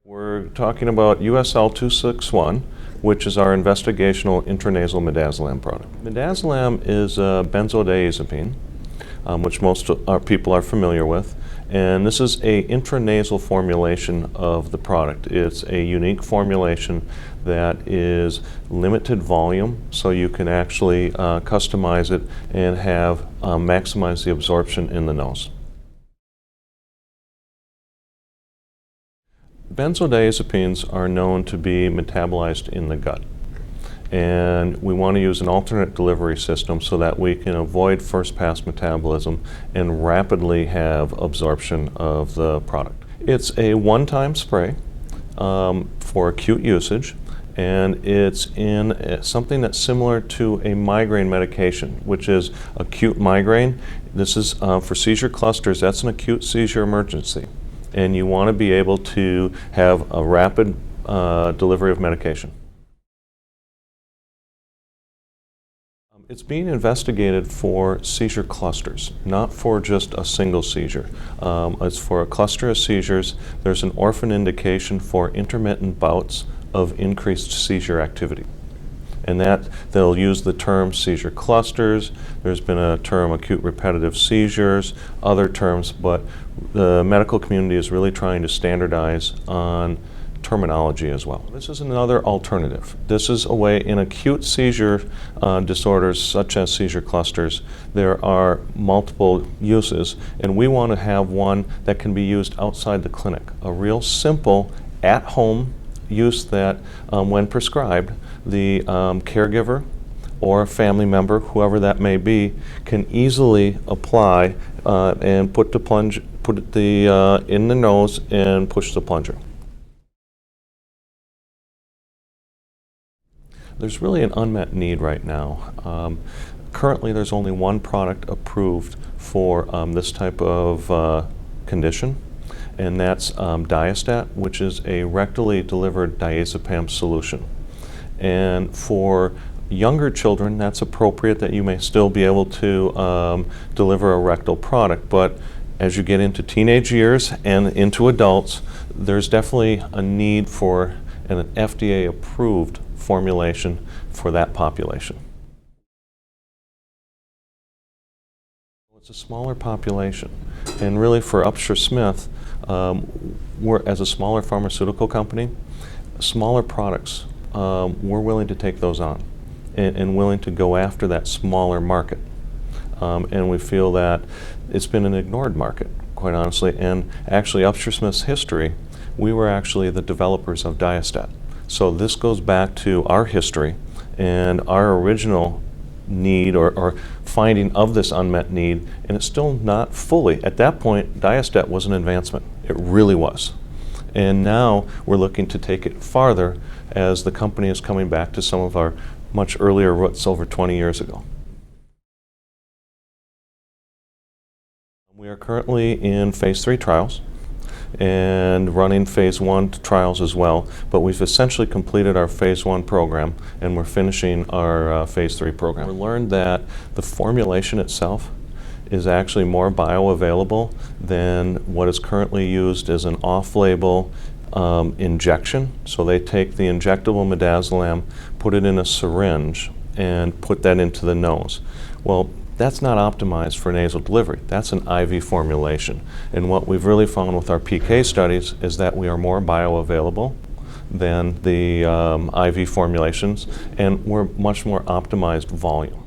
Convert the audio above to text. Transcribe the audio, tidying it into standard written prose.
We're talking about USL 261, which is our investigational intranasal midazolam product. Midazolam is a benzodiazepine, which most people are familiar with, and this is a intranasal formulation of the product. It's a unique formulation that is limited volume, so you can actually customize it and have maximize the absorption in the nose. Benzodiazepines are known to be metabolized in the gut, and we want to use an alternate delivery system so that we can avoid first pass metabolism and rapidly have absorption of the product. It's a one-time spray for acute usage, and it's in something that's similar to a migraine medication, which is acute migraine. This is for seizure clusters. That's an acute seizure emergency, and you want to be able to have a rapid delivery of medication. It's being investigated for seizure clusters, not for just a single seizure. It's for a cluster of seizures. There's an orphan indication for intermittent bouts of increased seizure activity. And that they'll use the term seizure clusters. There's been a term acute repetitive seizures, other terms, but the medical community is really trying to standardize on terminology as well. This is another alternative. This is a way in acute seizure disorders such as seizure clusters. There are multiple uses, and we want to have one that can be used outside the clinic. A real simple at-home use that when prescribed, the caregiver or family member, whoever that may be, can easily apply and put it in the nose and push the plunger. There's really an unmet need right now. Currently, there's only one product approved for this type of condition, and that's Diastat, which is a rectally delivered diazepam solution. And for younger children, that's appropriate that you may still be able to deliver a rectal product, but as you get into teenage years and into adults, there's definitely a need for an FDA-approved formulation for that population. It's a smaller population, and really for Upshur Smith, we're, as a smaller pharmaceutical company, smaller products, we're willing to take those on and willing to go after that smaller market. And we feel that it's been an ignored market, quite honestly, and actually Upshur Smith's history, we were actually the developers of Diastat. So this goes back to our history and our original need or finding of this unmet need, and it's still not fully. At that point, Diastat was an advancement. It really was. And now we're looking to take it farther as the company is coming back to some of our much earlier roots over 20 years ago. We are currently in phase 3 trials and running phase 1 trials as well, but we've essentially completed our phase 1 program and we're finishing our phase 3 program. We learned that the formulation itself is actually more bioavailable than what is currently used as an off-label injection. So they take the injectable midazolam, put it in a syringe, and put that into the nose. Well, that's not optimized for nasal delivery. That's an IV formulation. And what we've really found with our PK studies is that we are more bioavailable than the IV formulations, and we're much more optimized volume.